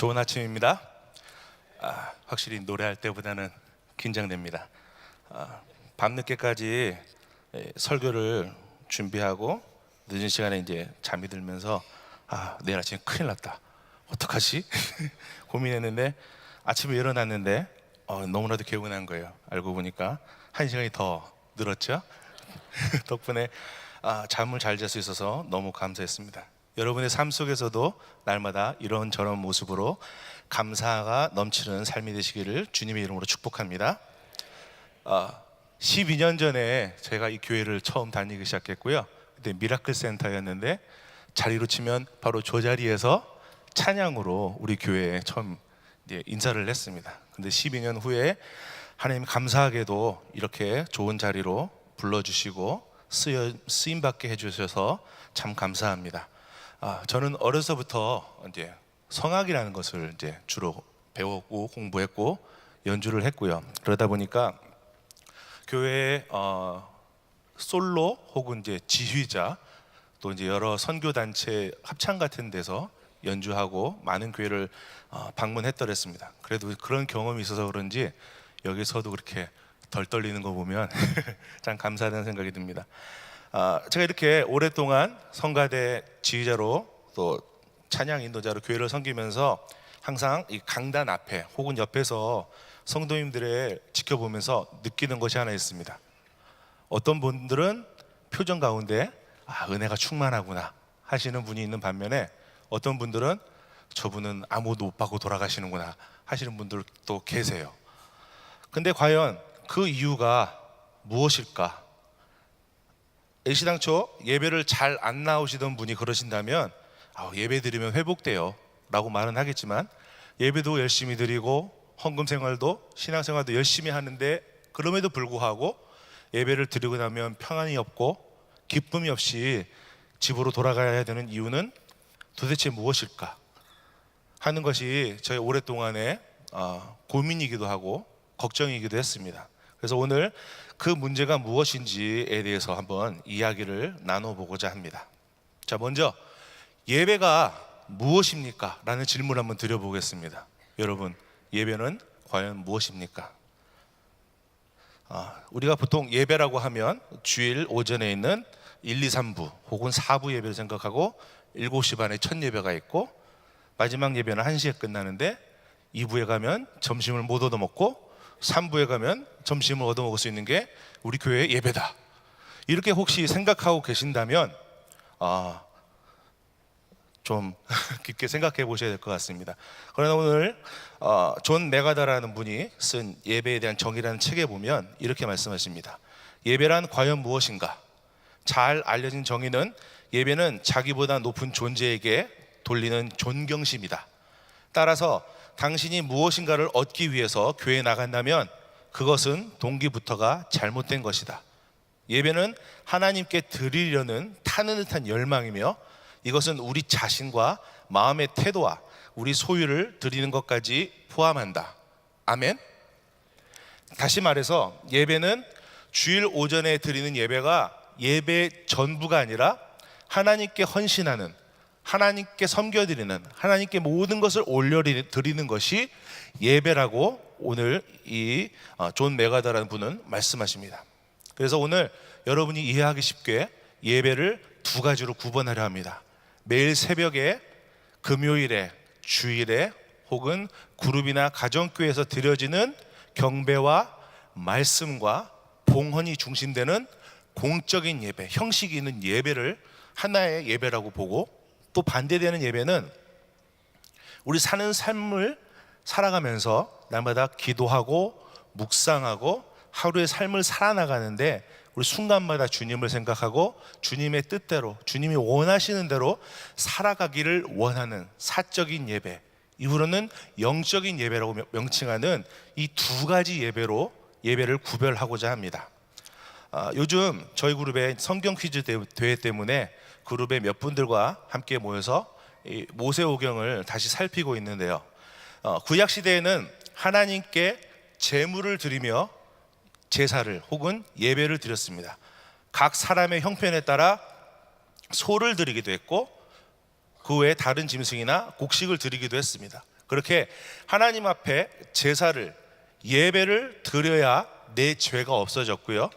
좋은 아침입니다. 확실히 노래할 때보다는 긴장됩니다. 밤늦게까지 설교를 준비하고 늦은 시간에 이제 잠이 들면서 내일 아침에 큰일 났다, 어떡하지? 고민했는데 아침에 일어났는데 너무나도 개운한 거예요. 알고 보니까 1시간이 더 늘었죠. 덕분에 잠을 잘 잘 수 있어서 너무 감사했습니다. 여러분의 삶 속에서도 날마다 이런저런 모습으로 감사가 넘치는 삶이 되시기를 주님의 이름으로 축복합니다. 12년 전에 제가 이 교회를 처음 다니기 시작했고요. 그때 미라클 센터였는데 자리로 치면 바로 저 자리에서 찬양으로 우리 교회에 처음 인사를 했습니다. 근데 12년 후에 하나님 감사하게도 이렇게 좋은 자리로 불러주시고 쓰임받게 해주셔서 참 감사합니다. 저는 어려서부터 이제 성악이라는 것을 이제 주로 배웠고 공부했고 연주를 했고요. 그러다 보니까 교회의 솔로 혹은 이제 지휘자, 또 이제 여러 선교 단체 합창 같은 데서 연주하고 많은 교회를 방문했더랬습니다. 그래도 그런 경험이 있어서 그런지 여기서도 그렇게 덜 떨리는 거 보면 참 감사하다는 생각이 듭니다. 제가 이렇게 오랫동안 성가대 지휘자로 또 찬양 인도자로 교회를 섬기면서 항상 이 강단 앞에 혹은 옆에서 성도님들을 지켜보면서 느끼는 것이 하나 있습니다. 어떤 분들은 표정 가운데 은혜가 충만하구나 하시는 분이 있는 반면에 어떤 분들은 저분은 아무도 못 받고 돌아가시는구나 하시는 분들도 계세요. 근데 과연 그 이유가 무엇일까? 애시당초 예배를 잘 안 나오시던 분이 그러신다면 예배 드리면 회복돼요 라고 말은 하겠지만, 예배도 열심히 드리고 헌금 생활도 신앙생활도 열심히 하는데 그럼에도 불구하고 예배를 드리고 나면 평안이 없고 기쁨이 없이 집으로 돌아가야 되는 이유는 도대체 무엇일까 하는 것이 저희 오랫동안의 고민이기도 하고 걱정이기도 했습니다. 그래서 오늘 그 문제가 무엇인지에 대해서 한번 이야기를 나눠보고자 합니다. 자, 먼저 예배가 무엇입니까? 라는 질문을 한번 드려보겠습니다. 여러분, 예배는 과연 무엇입니까? 우리가 보통 예배라고 하면 주일 오전에 있는 1, 2, 3부 혹은 4부 예배를 생각하고 7시 반에 첫 예배가 있고 마지막 예배는 1시에 끝나는데 2부에 가면 점심을 못 얻어먹고 3부에 가면 점심을 얻어먹을 수 있는 게 우리 교회의 예배다, 이렇게 혹시 생각하고 계신다면 좀 깊게 생각해 보셔야 될 것 같습니다. 그러나 오늘 존 메가다라는 분이 쓴 예배에 대한 정의라는 책에 보면 이렇게 말씀하십니다. 예배란 과연 무엇인가? 잘 알려진 정의는 예배는 자기보다 높은 존재에게 돌리는 존경심이다. 따라서 당신이 무엇인가를 얻기 위해서 교회에 나간다면 그것은 동기부터가 잘못된 것이다. 예배는 하나님께 드리려는 타는 듯한 열망이며 이것은 우리 자신과 마음의 태도와 우리 소유를 드리는 것까지 포함한다. 아멘. 다시 말해서 예배는 주일 오전에 드리는 예배가 예배 전부가 아니라 하나님께 헌신하는, 하나님께 섬겨드리는, 하나님께 모든 것을 올려드리는 것이 예배라고 오늘 이 존 메가다라는 분은 말씀하십니다. 그래서 오늘 여러분이 이해하기 쉽게 예배를 두 가지로 구분하려 합니다. 매일 새벽에, 금요일에, 주일에 혹은 그룹이나 가정교회에서 드려지는 경배와 말씀과 봉헌이 중심되는 공적인 예배, 형식이 있는 예배를 하나의 예배라고 보고, 또 반대되는 예배는 우리 사는 삶을 살아가면서 날마다 기도하고 묵상하고 하루의 삶을 살아나가는데 우리 순간마다 주님을 생각하고 주님의 뜻대로, 주님이 원하시는 대로 살아가기를 원하는 사적인 예배, 이후로는 영적인 예배라고 명칭하는 이 두 가지 예배로 예배를 구별하고자 합니다. 요즘 저희 그룹의 성경 퀴즈 대회 때문에 그룹의 몇 분들과 함께 모여서 이 모세오경을 다시 살피고 있는데요. 구약 시대에는 하나님께 제물을 드리며 제사를 혹은 예배를 드렸습니다. 각 사람의 형편에 따라 소를 드리기도 했고 그 외에 다른 짐승이나 곡식을 드리기도 했습니다. 그렇게 하나님 앞에 제사를, 예배를 드려야 내 죄가 없어졌고요,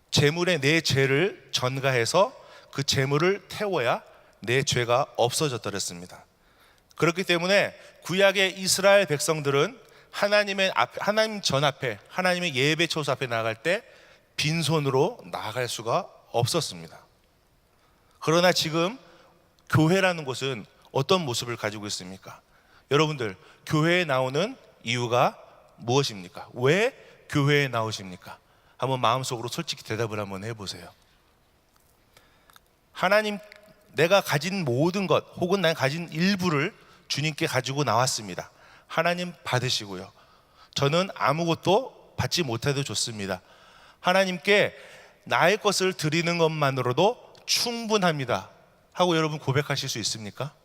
제물에 내 죄를 전가해서 그 제물을 태워야 내 죄가 없어졌더랬습니다. 그렇기 때문에 구약의 이스라엘 백성들은 하나님 전 앞에, 하나님의 예배 초소 앞에 나아갈 때 빈손으로 나아갈 수가 없었습니다. 그러나 지금 교회라는 곳은 어떤 모습을 가지고 있습니까? 여러분들, 교회에 나오는 이유가 무엇입니까? 왜 교회에 나오십니까? 한번 마음속으로 솔직히 대답을 한번 해보세요. 하나님, 내가 가진 모든 것 혹은 내가 가진 일부를 주님께 가지고 나왔습니다. 하나님 받으시고요, 저는 아무것도 받지 못해도 좋습니다. 하나님께 나의 것을 드리는 것만으로도 충분합니다 하고 여러분 고백하실 수 있습니까?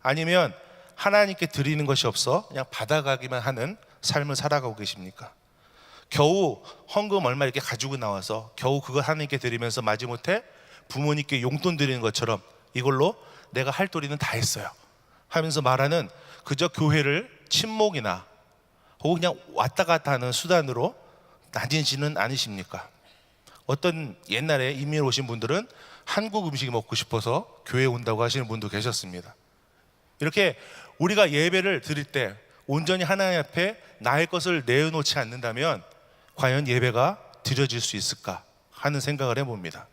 아니면 하나님께 드리는 것이 없어 그냥 받아가기만 하는 삶을 살아가고 계십니까? 겨우 헌금 얼마 이렇게 가지고 나와서 겨우 그거 하나님께 드리면서 마지못해 부모님께 용돈 드리는 것처럼 이걸로 내가 할 도리는 다 했어요 하면서 말하는 그저 교회를 친목이나 혹은 그냥 왔다 갔다 하는 수단으로 나뉘지는 않으십니까? 어떤 옛날에 이민 오신 분들은 한국 음식이 먹고 싶어서 교회에 온다고 하시는 분도 계셨습니다. 이렇게 우리가 예배를 드릴 때 온전히 하나님 앞에 나의 것을 내어놓지 않는다면 과연 예배가 드려질 수 있을까 하는 생각을 해봅니다.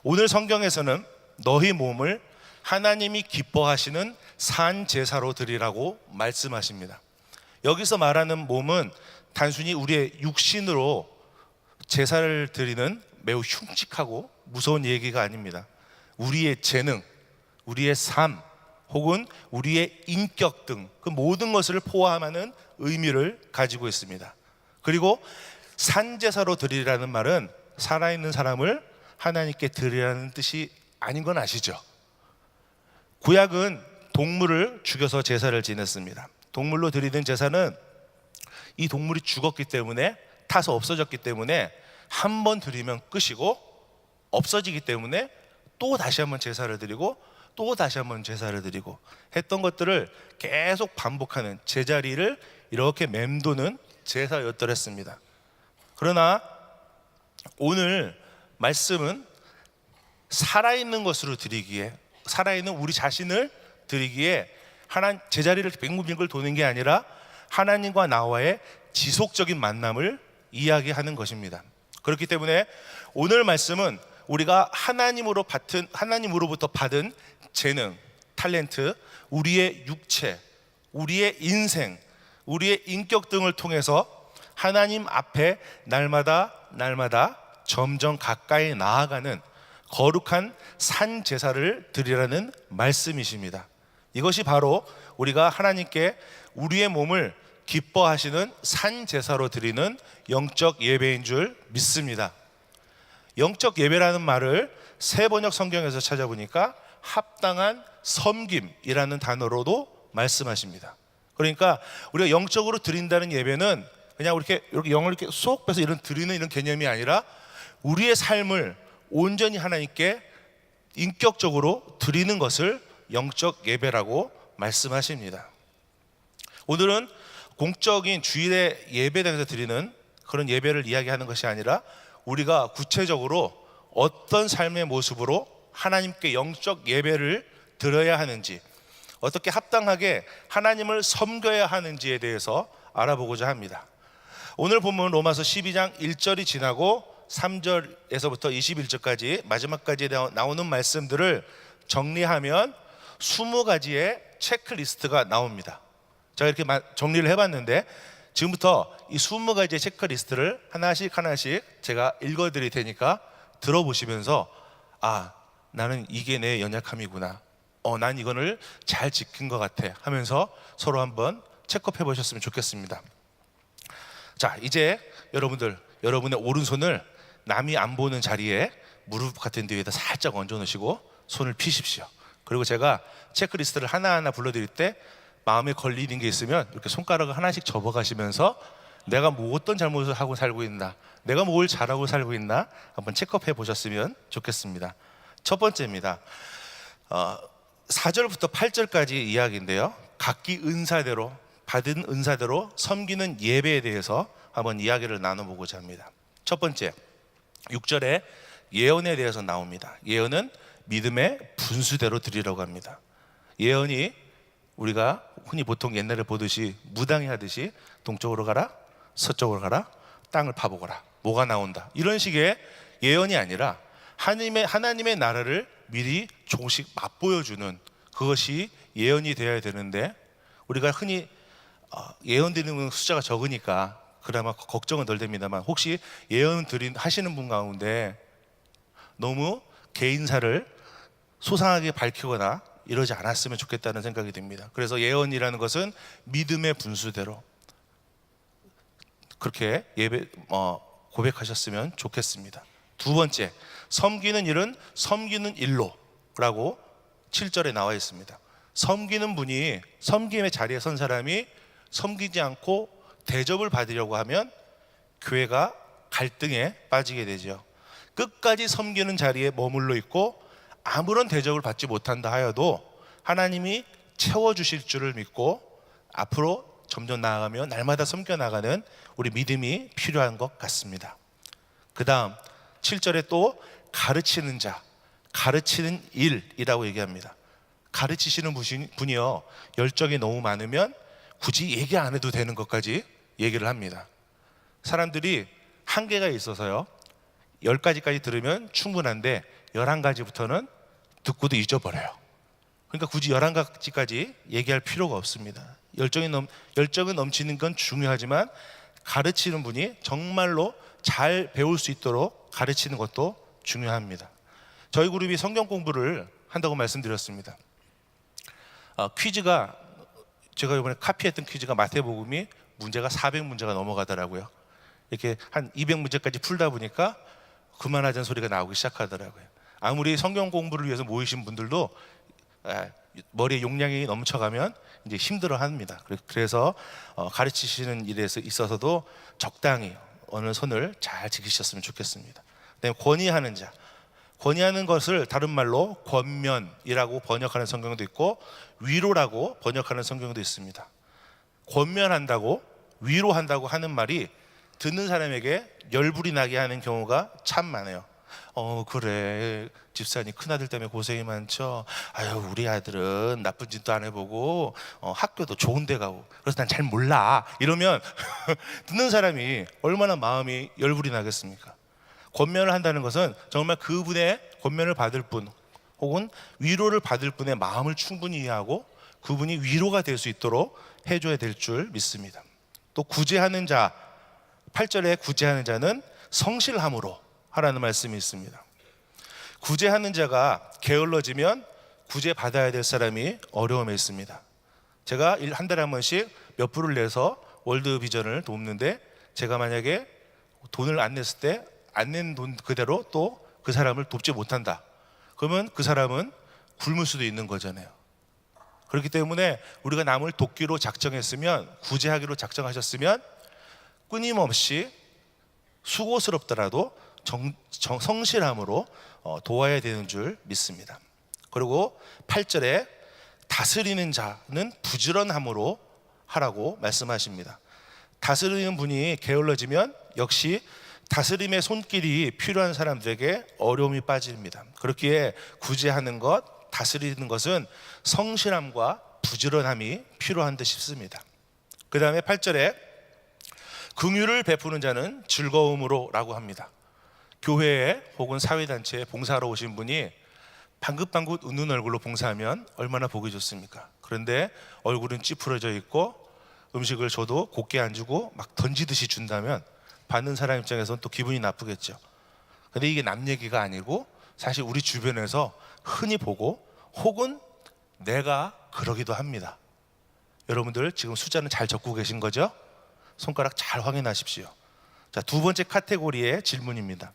오늘 성경에서는 너희 몸을 하나님이 기뻐하시는 산 제사로 드리라고 말씀하십니다. 여기서 말하는 몸은 단순히 우리의 육신으로 제사를 드리는 매우 흉측하고 무서운 얘기가 아닙니다. 우리의 재능, 우리의 삶, 혹은 우리의 인격 등 그 모든 것을 포함하는 의미를 가지고 있습니다. 그리고 산제사로 드리라는 말은 살아있는 사람을 하나님께 드리라는 뜻이 아닌 건 아시죠? 구약은 동물을 죽여서 제사를 지냈습니다. 동물로 드리는 제사는 이 동물이 죽었기 때문에, 타서 없어졌기 때문에 한 번 드리면 끝이고, 없어지기 때문에 또 다시 한번 제사를 드리고 또 다시 한번 제사를 드리고 했던 것들을 계속 반복하는 제자리를 이렇게 맴도는 제사였더랬습니다. 그러나 오늘 말씀은 살아있는 것으로 드리기에, 살아있는 우리 자신을 드리기에 제자리를 빙글빙글 도는 게 아니라 하나님과 나와의 지속적인 만남을 이야기하는 것입니다. 그렇기 때문에 오늘 말씀은 우리가 하나님으로부터 받은 재능, 탤런트, 우리의 육체, 우리의 인생, 우리의 인격 등을 통해서 하나님 앞에 날마다 점점 가까이 나아가는 거룩한 산 제사를 드리라는 말씀이십니다. 이것이 바로 우리가 하나님께 우리의 몸을 기뻐하시는 산 제사로 드리는 영적 예배인 줄 믿습니다. 영적 예배라는 말을 새 번역 성경에서 찾아보니까 합당한 섬김이라는 단어로도 말씀하십니다. 그러니까 우리가 영적으로 드린다는 예배는 그냥 이렇게 영을 이렇게 쏙 빼서 드리는 이런 개념이 아니라 우리의 삶을 온전히 하나님께 인격적으로 드리는 것을 영적 예배라고 말씀하십니다. 오늘은 공적인 주일의 예배당에서 드리는 그런 예배를 이야기하는 것이 아니라 우리가 구체적으로 어떤 삶의 모습으로 하나님께 영적 예배를 드려야 하는지, 어떻게 합당하게 하나님을 섬겨야 하는지에 대해서 알아보고자 합니다. 오늘 본문 로마서 12장 1절이 지나고 3절에서부터 21절까지 마지막까지 나오는 말씀들을 정리하면 20가지의 체크리스트가 나옵니다. 제가 이렇게 정리를 해봤는데 지금부터 이 20가지의 체크리스트를 하나씩 제가 읽어드릴 테니까 들어보시면서 나는 이게 내 연약함이구나, 난 이거를 잘 지킨 것 같아 하면서 서로 한번 체크해 보셨으면 좋겠습니다. 자, 이제 여러분의 오른손을 남이 안 보는 자리에 무릎 같은 데에다 살짝 얹어 놓으시고 손을 피십시오. 그리고 제가 체크리스트를 하나하나 불러드릴 때 마음에 걸리는 게 있으면 이렇게 손가락을 하나씩 접어가시면서 내가 뭐 어떤 잘못을 하고 살고 있나, 내가 뭘 잘하고 살고 있나 한번 체크해 보셨으면 좋겠습니다. 첫 번째입니다. 4절부터 8절까지 이야기인데요. 각기 은사대로 받은 은사대로 섬기는 예배에 대해서 한번 이야기를 나눠보고자 합니다. 첫 번째 6절에 예언에 대해서 나옵니다. 예언은 믿음의 분수대로 드리라고 합니다. 예언이 우리가 흔히 보통 옛날에 보듯이 무당이 하듯이 동쪽으로 가라, 서쪽으로 가라, 땅을 파보거라, 뭐가 나온다, 이런 식의 예언이 아니라 하나님의 나라를 미리 조금씩 맛보여주는 그것이 예언이 되어야 되는데, 우리가 흔히 예언 드리는 숫자가 적으니까 그나마 걱정은 덜 됩니다만, 혹시 예언 하시는 분 가운데 너무 개인사를 소상하게 밝히거나 이러지 않았으면 좋겠다는 생각이 듭니다. 그래서 예언이라는 것은 믿음의 분수대로 그렇게 고백하셨으면 좋겠습니다. 두 번째, 섬기는 일은 섬기는 일로 라고 7절에 나와 있습니다. 섬기는 분이, 섬김의 자리에 선 사람이 섬기지 않고 대접을 받으려고 하면 교회가 갈등에 빠지게 되죠. 끝까지 섬기는 자리에 머물러 있고 아무런 대접을 받지 못한다 하여도 하나님이 채워주실 줄을 믿고 앞으로 점점 나아가며 날마다 섬겨나가는 우리 믿음이 필요한 것 같습니다. 그 다음 7절에 또 가르치는 자, 가르치는 일이라고 얘기합니다. 가르치시는 분이요, 열정이 너무 많으면 굳이 얘기 안 해도 되는 것까지 얘기를 합니다. 사람들이 한계가 있어서요, 10가지까지 들으면 충분한데 11가지부터는 듣고도 잊어버려요. 그러니까 굳이 11가지까지 얘기할 필요가 없습니다. 열정은 넘치는 건 중요하지만 가르치는 분이 정말로 잘 배울 수 있도록 가르치는 것도 중요합니다. 저희 그룹이 성경 공부를 한다고 말씀드렸습니다. 퀴즈가, 제가 이번에 카피했던 퀴즈가 마태복음이 문제가 400문제가 넘어가더라고요. 이렇게 한 200문제까지 풀다 보니까 그만하자는 소리가 나오기 시작하더라고요. 아무리 성경 공부를 위해서 모이신 분들도 머리에 용량이 넘쳐가면 이제 힘들어합니다. 그래서 가르치시는 일에 있어서도 적당히 어느 선을 잘 지키셨으면 좋겠습니다. 그다음에 권위하는 자, 권위하는 것을 다른 말로 권면이라고 번역하는 성경도 있고 위로라고 번역하는 성경도 있습니다. 권면한다고, 위로한다고 하는 말이 듣는 사람에게 열불이 나게 하는 경우가 참 많아요. 그래, 집사님 큰아들 때문에 고생이 많죠. 아유, 우리 아들은 나쁜 짓도 안 해보고 학교도 좋은 데 가고 그래서 난 잘 몰라, 이러면 듣는 사람이 얼마나 마음이 열불이 나겠습니까? 권면을 한다는 것은 정말 그분의 권면을 받을 분 혹은 위로를 받을 분의 마음을 충분히 이해하고 그분이 위로가 될 수 있도록 해줘야 될 줄 믿습니다. 또 구제하는 자, 8절에 구제하는 자는 성실함으로 하라는 말씀이 있습니다. 구제하는 자가 게을러지면 구제받아야 될 사람이 어려움에 있습니다. 제가 한 달에 한 번씩 몇 불을 내서 월드비전을 돕는데, 제가 만약에 돈을 안 냈을 때 안 낸 돈 그대로 또 그 사람을 돕지 못한다, 그러면 그 사람은 굶을 수도 있는 거잖아요. 그렇기 때문에 우리가 남을 돕기로 작정했으면, 구제하기로 작정하셨으면 끊임없이 수고스럽더라도 성실함으로 도와야 되는 줄 믿습니다. 그리고 8절에 다스리는 자는 부지런함으로 하라고 말씀하십니다. 다스리는 분이 게을러지면 역시 다스림의 손길이 필요한 사람들에게 어려움이 빠집니다. 그렇기에 구제하는 것, 다스리는 것은 성실함과 부지런함이 필요한 듯 싶습니다. 그 다음에 8절에 긍휼을 베푸는 자는 즐거움으로 라고 합니다. 교회에 혹은 사회단체에 봉사하러 오신 분이 방긋방긋 웃는 얼굴로 봉사하면 얼마나 보기 좋습니까? 그런데 얼굴은 찌푸러져 있고 음식을 줘도 곱게 안 주고 막 던지듯이 준다면 받는 사람 입장에서는 또 기분이 나쁘겠죠. 근데 이게 남 얘기가 아니고 사실 우리 주변에서 흔히 보고 혹은 내가 그러기도 합니다. 여러분들 지금 숫자는 잘 적고 계신 거죠? 손가락 잘 확인하십시오. 자, 두 번째 카테고리의 질문입니다.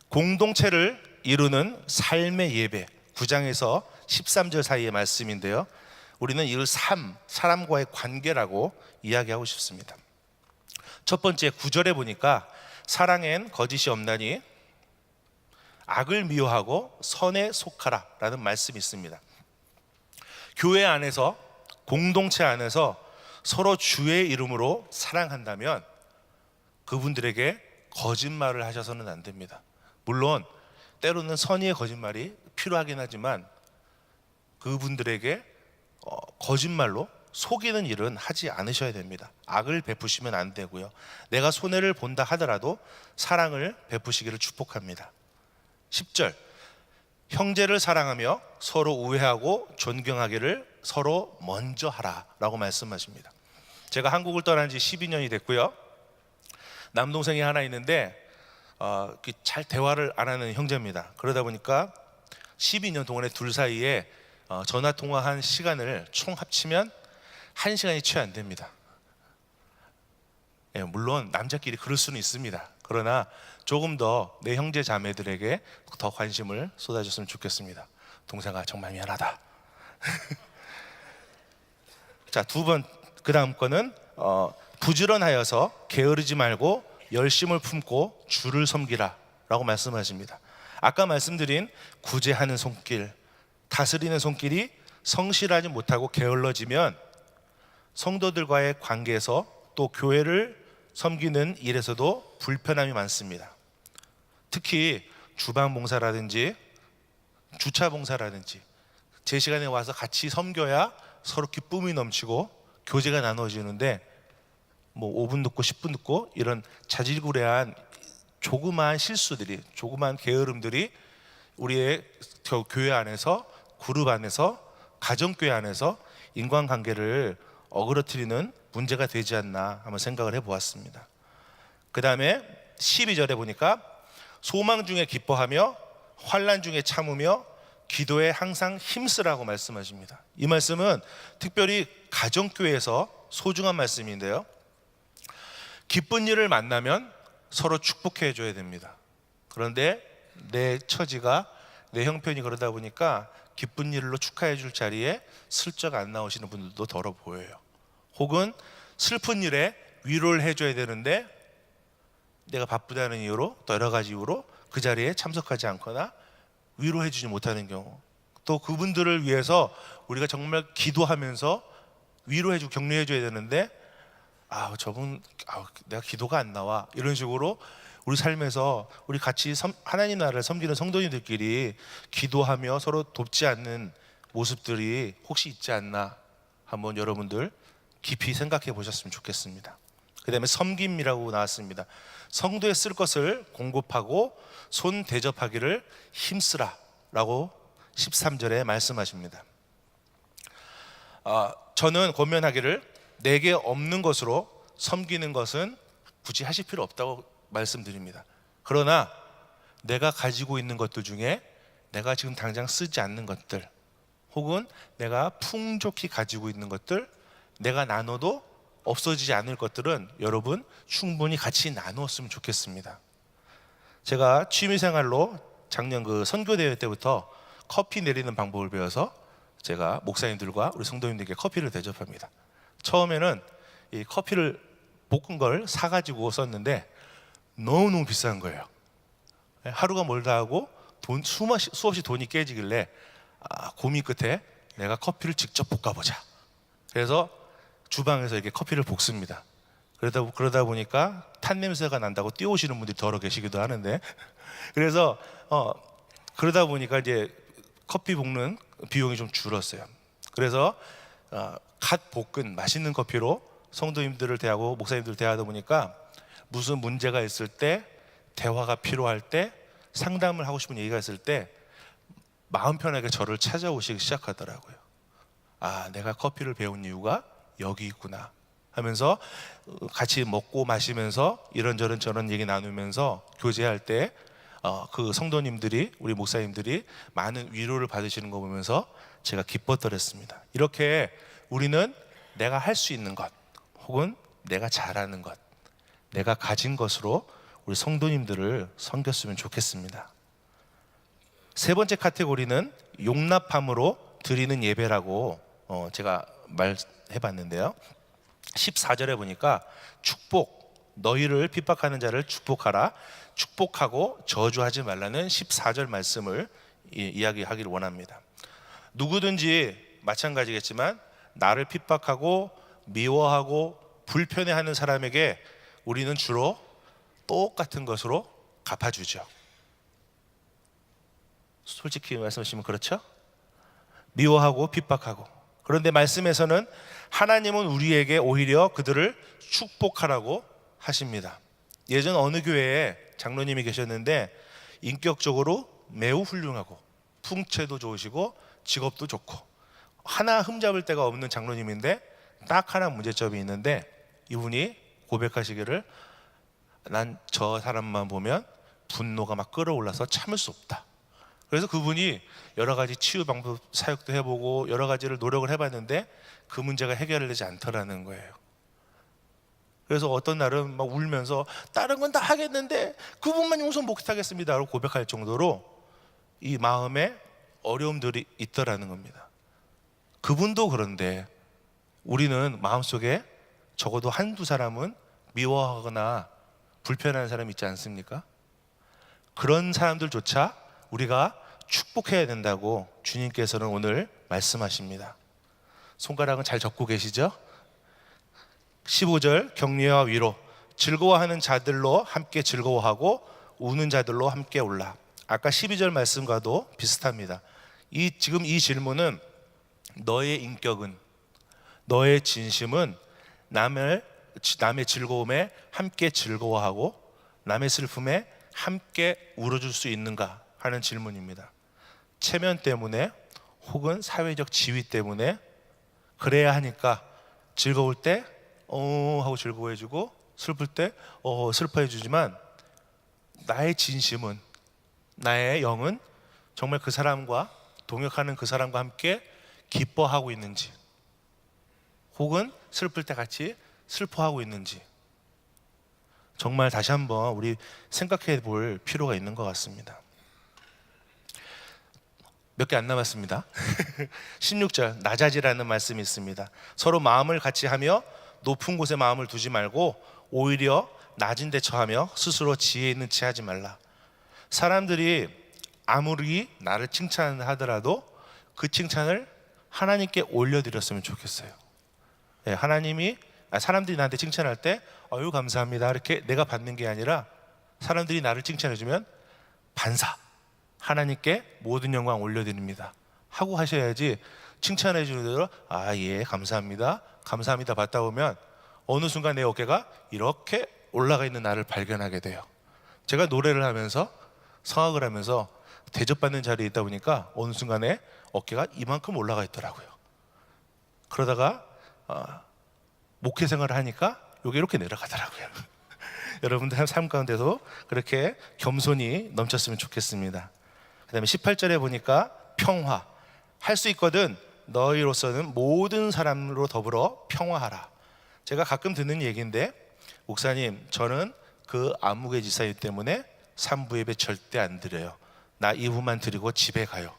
공동체를 이루는 삶의 예배, 9장에서 13절 사이의 말씀인데요, 우리는 이를 사람과의 관계라고 이야기하고 싶습니다. 첫 번째 9절에 보니까 사랑엔 거짓이 없나니 악을 미워하고 선에 속하라 라는 말씀이 있습니다. 교회 안에서, 공동체 안에서 서로 주의 이름으로 사랑한다면 그분들에게 거짓말을 하셔서는 안 됩니다. 물론 때로는 선의의 거짓말이 필요하긴 하지만 그분들에게 거짓말로 속이는 일은 하지 않으셔야 됩니다. 악을 베푸시면 안 되고요. 내가 손해를 본다 하더라도 사랑을 베푸시기를 축복합니다. 10절, 형제를 사랑하며 서로 우애하고 존경하기를 서로 먼저 하라 라고 말씀하십니다. 제가 한국을 떠난 지 12년이 됐고요. 남동생이 하나 있는데 잘 대화를 안 하는 형제입니다. 그러다 보니까 12년 동안에 둘 사이에 전화 통화한 시간을 총 합치면 1시간이 채 안 됩니다. 예, 물론 남자끼리 그럴 수는 있습니다. 그러나 조금 더 내 형제 자매들에게 더 관심을 쏟아줬으면 좋겠습니다. 동생아, 정말 미안하다. 자, 그 다음 거는 부지런하여서 게으르지 말고 열심을 품고 주를 섬기라 라고 말씀하십니다. 아까 말씀드린 구제하는 손길, 다스리는 손길이 성실하지 못하고 게을러지면 성도들과의 관계에서 또 교회를 섬기는 일에서도 불편함이 많습니다. 특히 주방 봉사라든지 주차 봉사라든지 제 시간에 와서 같이 섬겨야 서로 기쁨이 넘치고 교제가 나눠지는데 5분 듣고 10분 듣고 이런 자질구레한 조그마한 실수들이, 조그마한 게으름들이 우리의 교회 안에서, 그룹 안에서, 가정교회 안에서 인간관계를 어그러뜨리는 문제가 되지 않나 한번 생각을 해보았습니다. 그 다음에 12절에 보니까 소망 중에 기뻐하며 환난 중에 참으며 기도에 항상 힘쓰라고 말씀하십니다. 이 말씀은 특별히 가정교회에서 소중한 말씀인데요, 기쁜 일을 만나면 서로 축복해 줘야 됩니다. 그런데 내 처지가, 내 형편이 그러다 보니까 기쁜 일로 축하해 줄 자리에 슬쩍 안 나오시는 분들도 더러 보여요. 혹은 슬픈 일에 위로를 해줘야 되는데 내가 바쁘다는 이유로, 또 여러 가지 이유로 그 자리에 참석하지 않거나 위로해 주지 못하는 경우, 또 그분들을 위해서 우리가 정말 기도하면서 위로해 주고 격려해 줘야 되는데 저분 내가 기도가 안 나와, 이런 식으로 우리 삶에서 우리 같이 하나님 나라를 섬기는 성도님들끼리 기도하며 서로 돕지 않는 모습들이 혹시 있지 않나 한번 여러분들 깊이 생각해 보셨으면 좋겠습니다. 그 다음에 섬김이라고 나왔습니다. 성도에 쓸 것을 공급하고 손 대접하기를 힘쓰라 라고 13절에 말씀하십니다. 저는 권면하기를 내게 없는 것으로 섬기는 것은 굳이 하실 필요 없다고 말씀드립니다. 그러나 내가 가지고 있는 것들 중에 내가 지금 당장 쓰지 않는 것들, 혹은 내가 풍족히 가지고 있는 것들, 내가 나눠도 없어지지 않을 것들은 여러분 충분히 같이 나누었으면 좋겠습니다. 제가 취미생활로 작년 선교대회 때부터 커피 내리는 방법을 배워서 제가 목사님들과 우리 성도님들께 커피를 대접합니다. 처음에는 이 커피를 볶은 걸 사가지고 썼는데 너무너무 비싼 거예요. 하루가 멀다 하고 수없이 돈이 깨지길래 고민 끝에 내가 커피를 직접 볶아보자. 그래서 주방에서 이렇게 커피를 볶습니다. 그러다 보니까 탄 냄새가 난다고 뛰어오시는 분들이 더러 계시기도 하는데, 그래서 그러다 보니까 이제 커피 볶는 비용이 좀 줄었어요. 그래서 갓 볶은 맛있는 커피로 성도님들을 대하고 목사님들을 대하다 보니까 무슨 문제가 있을 때, 대화가 필요할 때, 상담을 하고 싶은 얘기가 있을 때 마음 편하게 저를 찾아오시기 시작하더라고요. 내가 커피를 배운 이유가 여기 있구나 하면서 같이 먹고 마시면서 이런저런 저런 얘기 나누면서 교제할 때 그 성도님들이, 우리 목사님들이 많은 위로를 받으시는 거 보면서 제가 기뻤더랬습니다. 이렇게 우리는 내가 할 수 있는 것, 혹은 내가 잘하는 것, 내가 가진 것으로 우리 성도님들을 섬겼으면 좋겠습니다. 세 번째 카테고리는 용납함으로 드리는 예배라고 제가 말해봤는데요, 14절에 보니까 축복, 너희를 핍박하는 자를 축복하라, 축복하고 저주하지 말라는 14절 말씀을 이야기하기를 원합니다. 누구든지 마찬가지겠지만 나를 핍박하고 미워하고 불편해하는 사람에게 우리는 주로 똑같은 것으로 갚아주죠. 솔직히 말씀하시면 그렇죠? 미워하고 핍박하고. 그런데 말씀에서는 하나님은 우리에게 오히려 그들을 축복하라고 하십니다. 예전 어느 교회에 장로님이 계셨는데 인격적으로 매우 훌륭하고 풍채도 좋으시고 직업도 좋고 하나 흠잡을 데가 없는 장로님인데 딱 하나 문제점이 있는데 이분이 고백하시기를 난 저 사람만 보면 분노가 막 끌어올라서 참을 수 없다. 그래서 그분이 여러 가지 치유 방법 사역도 해보고 여러 가지를 노력을 해봤는데 그 문제가 해결되지 않더라는 거예요. 그래서 어떤 날은 막 울면서 다른 건 다 하겠는데 그분만 용서 못하겠습니다 라고 고백할 정도로 이 마음에 어려움들이 있더라는 겁니다. 그분도 그런데 우리는 마음속에 적어도 한두 사람은 미워하거나 불편한 사람이 있지 않습니까? 그런 사람들조차 우리가 축복해야 된다고 주님께서는 오늘 말씀하십니다. 손가락은 잘 접고 계시죠? 15절 격려와 위로 즐거워하는 자들로 함께 즐거워하고 우는 자들로 함께 울라. 아까 12절 말씀과도 비슷합니다. 지금 이 질문은 너의 인격은 너의 진심은 남의 즐거움에 함께 즐거워하고 남의 슬픔에 함께 울어줄 수 있는가 하는 질문입니다. 체면 때문에 혹은 사회적 지위 때문에 그래야 하니까 즐거울 때 하고 즐거워해주고 슬플 때 슬퍼해주지만 나의 진심은 나의 영은 정말 그 사람과 동역하는 그 사람과 함께 기뻐하고 있는지 혹은 슬플 때 같이 슬퍼하고 있는지 정말 다시 한번 우리 생각해 볼 필요가 있는 것 같습니다. 몇 개 안 남았습니다. 16절 나자지라는 말씀이 있습니다. 서로 마음을 같이 하며 높은 곳에 마음을 두지 말고 오히려 낮은 데 처하며 스스로 지혜 있는 체 하지 말라. 사람들이 아무리 나를 칭찬하더라도 그 칭찬을 하나님께 올려드렸으면 좋겠어요. 사람들이 나한테 칭찬할 때 아유 감사합니다 이렇게 내가 받는 게 아니라 사람들이 나를 칭찬해주면 반사 하나님께 모든 영광 올려드립니다 하고 하셔야지 칭찬해 주는 대로 예 감사합니다 받다 보면 어느 순간 내 어깨가 이렇게 올라가 있는 나를 발견하게 돼요. 제가 노래를 하면서 성악을 하면서 대접받는 자리에 있다 보니까 어느 순간에 어깨가 이만큼 올라가 있더라고요. 그러다가 목회 생활을 하니까 이게 이렇게 내려가더라고요. 여러분들 삶 가운데서 그렇게 겸손이 넘쳤으면 좋겠습니다. 그 다음에 18절에 보니까 평화 할 수 있거든 너희로서는 모든 사람으로 더불어 평화하라. 제가 가끔 듣는 얘기인데 목사님 저는 그 안무개 지사님 때문에 3부 예배 절대 안 드려요. 나 2부만 드리고 집에 가요.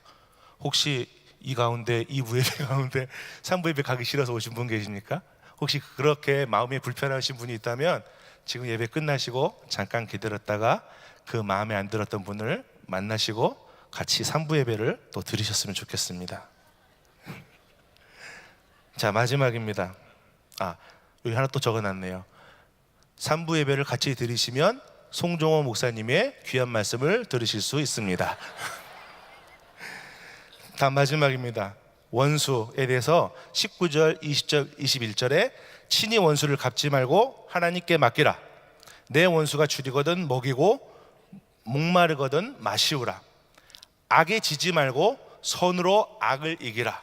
혹시 이 가운데 2부 예배 가운데 3부 예배 가기 싫어서 오신 분 계십니까? 혹시 그렇게 마음이 불편하신 분이 있다면 지금 예배 끝나시고 잠깐 기다렸다가 그 마음에 안 들었던 분을 만나시고 같이 3부 예배를 또 드리셨으면 좋겠습니다. 자 마지막입니다. 여기 하나 또 적어놨네요. 3부 예배를 같이 드리시면 송종호 목사님의 귀한 말씀을 들으실 수 있습니다. 다음 마지막입니다. 원수에 대해서 19절, 20절, 21절에 친히 원수를 갚지 말고 하나님께 맡기라. 내 원수가 줄이거든 먹이고 목마르거든 마시우라. 악에 지지 말고 선으로 악을 이기라.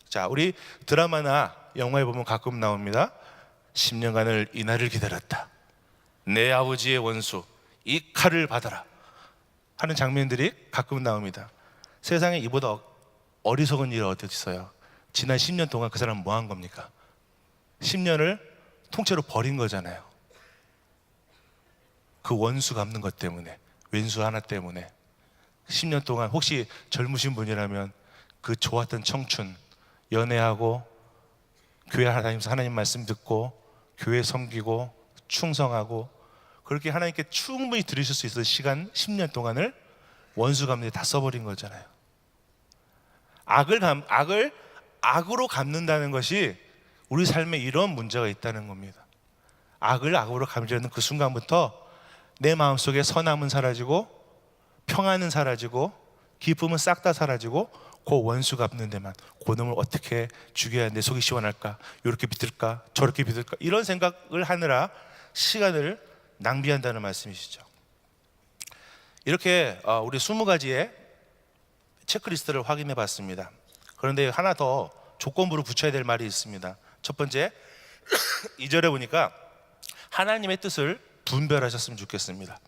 자, 우리 드라마나 영화에 보면 가끔 나옵니다. 10년간을 이 날을 기다렸다. 내 아버지의 원수 이 칼을 받아라 하는 장면들이 가끔 나옵니다. 세상에 이보다 어리석은 일이 어디 있어요? 지난 10년 동안 그 사람 뭐 한 겁니까? 10년을 통째로 버린 거잖아요. 그 원수 갚는 것 때문에, 왼수 하나 때문에 10년 동안 혹시 젊으신 분이라면 그 좋았던 청춘, 연애하고 교회 다니면서 하나님 말씀 듣고 교회 섬기고 충성하고 그렇게 하나님께 충분히 들으실 수 있었던 시간 10년 동안을 원수 갚는 데 다 써버린 거잖아요. 악으로 갚는다는 것이 우리 삶에 이런 문제가 있다는 겁니다. 악을 악으로 갚으려는 그 순간부터 내 마음속에 선함은 사라지고 평안은 사라지고 기쁨은 싹 다 사라지고 그 원수 갚는 데만, 그놈을 어떻게 죽여야 내 속이 시원할까, 이렇게 비틀까 저렇게 비틀까, 이런 생각을 하느라 시간을 낭비한다는 말씀이시죠. 이렇게 우리 20가지의 체크리스트를 확인해 봤습니다. 그런데 하나 더 조건부로 붙여야 될 말이 있습니다. 첫 번째, 2절에 보니까 하나님의 뜻을 분별하셨으면 좋겠습니다.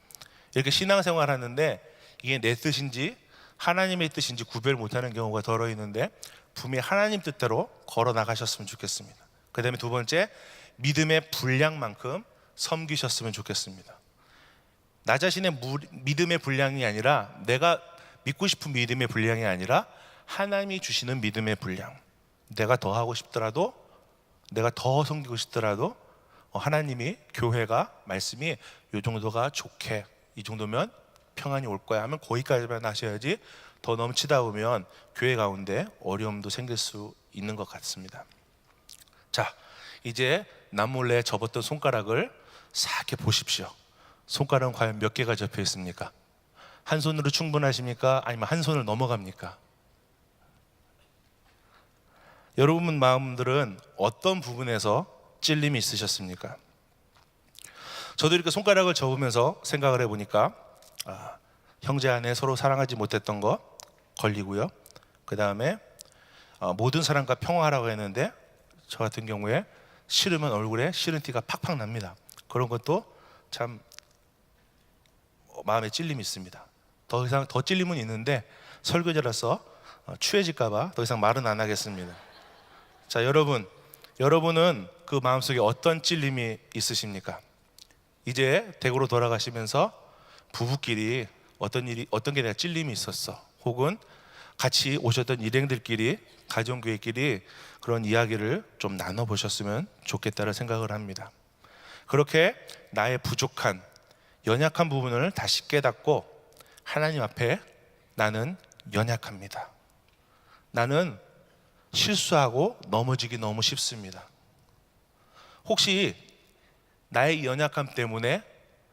이렇게 신앙생활 하는데 이게 내 뜻인지 하나님의 뜻인지 구별 못하는 경우가 덜어 있는데 분명히 하나님 뜻대로 걸어 나가셨으면 좋겠습니다. 그 다음에 두 번째, 믿음의 분량만큼 섬기셨으면 좋겠습니다. 나 자신의 믿음의 분량이 아니라, 내가 믿고 싶은 믿음의 분량이 아니라 하나님이 주시는 믿음의 분량, 내가 더 하고 싶더라도, 내가 더 섬기고 싶더라도 하나님이, 교회가, 말씀이 이 정도가 좋게, 이 정도면 평안이 올 거야 하면 거기까지만 하셔야지, 더 넘치다 보면 교회 가운데 어려움도 생길 수 있는 것 같습니다. 자, 이제 남몰래 접었던 손가락을 싹 보십시오. 손가락은 과연 몇 개가 접혀 있습니까? 한 손으로 충분하십니까? 아니면 한 손을 넘어갑니까? 여러분 마음들은 어떤 부분에서 찔림이 있으셨습니까? 저도 이렇게 손가락을 접으면서 생각을 해보니까 형제 안에 서로 사랑하지 못했던 거 걸리고요. 그 다음에 모든 사람과 평화하라고 했는데 저 같은 경우에 싫으면 얼굴에 싫은 티가 팍팍 납니다. 그런 것도 참 마음에 찔림이 있습니다. 더 이상 더 찔림은 있는데 설교자라서 추해질까봐 더 이상 말은 안 하겠습니다. 자, 여러분은 그 마음속에 어떤 찔림이 있으십니까? 이제 댁으로 돌아가시면서 부부끼리 어떤 게 내가 찔림이 있었어, 혹은 같이 오셨던 일행들끼리, 가정교회끼리 그런 이야기를 좀 나눠보셨으면 좋겠다는 생각을 합니다. 그렇게 나의 부족한, 연약한 부분을 다시 깨닫고 하나님 앞에 나는 연약합니다, 나는 실수하고 넘어지기 너무 쉽습니다. 혹시 나의 연약함 때문에,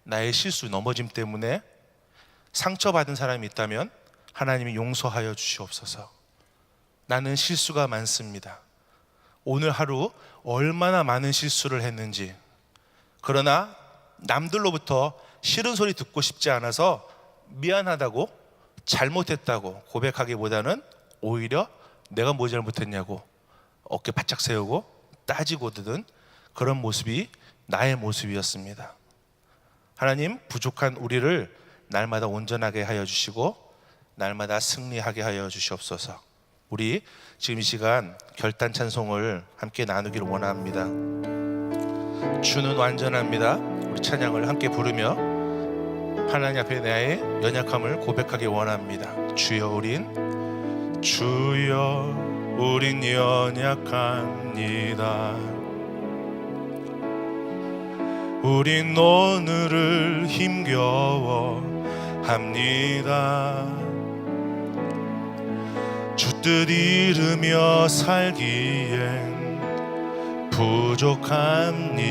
나의 실수, 넘어짐 때문에 상처받은 사람이 있다면 하나님이 용서하여 주시옵소서. 나는 실수가 많습니다. 오늘 하루 얼마나 많은 실수를 했는지, 그러나 남들로부터 싫은 소리 듣고 싶지 않아서 미안하다고, 잘못했다고 고백하기보다는 오히려 내가 뭐 잘못했냐고 어깨 바짝 세우고 따지고 드는 그런 모습이 나의 모습이었습니다. 하나님, 부족한 우리를 날마다 온전하게 하여 주시고 날마다 승리하게 하여 주시옵소서. 우리 지금 이 시간 결단 찬송을 함께 나누기를 원합니다. 주는 완전합니다. 우리 찬양을 함께 부르며 하나님 앞에 나의 연약함을 고백하기 원합니다. 주여 우린 연약합니다. 우린 오늘을 힘겨워 합니다. 주 뜻 이루며 살기엔 부족합니다.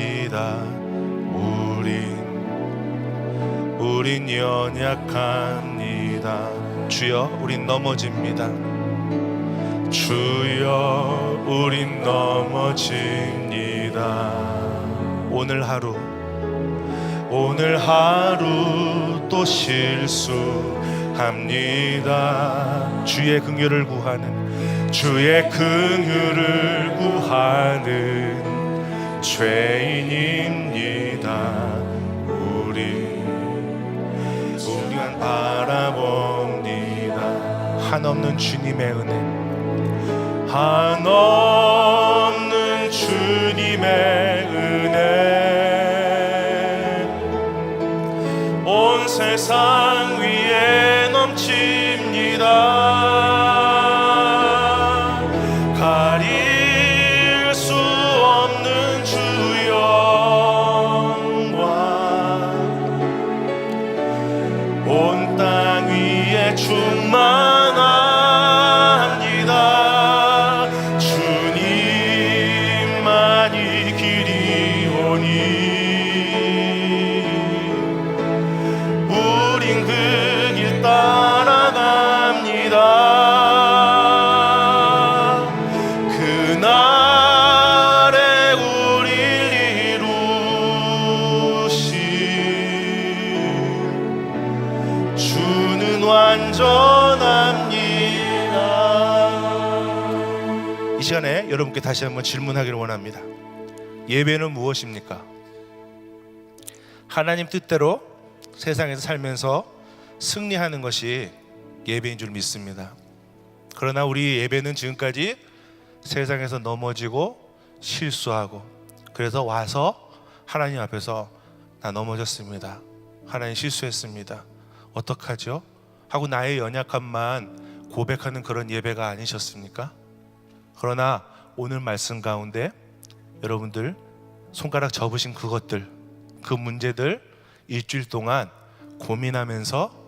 우린 연약합니다. 주여, 우린 넘어집니다. 주여, 우린 넘어집니다. 오늘 하루 또 실수합니다. 주의 긍휼을 구하는 죄인입니다. 우리만 바라봅니다. 한없는 주님의 은혜, 한없는 주님의 은혜, 온 세상 위에 넘칩니다. 가릴 수 없는 주 영광, 온 땅 위에 충만합니다. 여러분께 다시 한번 질문하기를 원합니다. 예배는 무엇입니까? 하나님 뜻대로 세상에서 살면서 승리하는 것이 예배인 줄 믿습니다. 그러나 우리 예배는 지금까지 세상에서 넘어지고 실수하고, 그래서 와서 하나님 앞에서 나 넘어졌습니다, 하나님 실수했습니다, 어떡하죠? 하고 나의 연약함만 고백하는 그런 예배가 아니셨습니까? 그러나 오늘 말씀 가운데 여러분들 손가락 접으신 그것들, 그 문제들 일주일 동안 고민하면서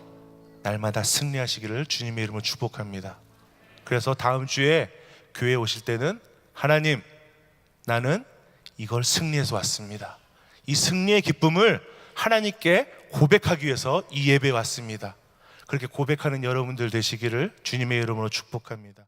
날마다 승리하시기를 주님의 이름으로 축복합니다. 그래서 다음 주에 교회에 오실 때는 하나님, 나는 이걸 승리해서 왔습니다, 이 승리의 기쁨을 하나님께 고백하기 위해서 이 예배에 왔습니다, 그렇게 고백하는 여러분들 되시기를 주님의 이름으로 축복합니다.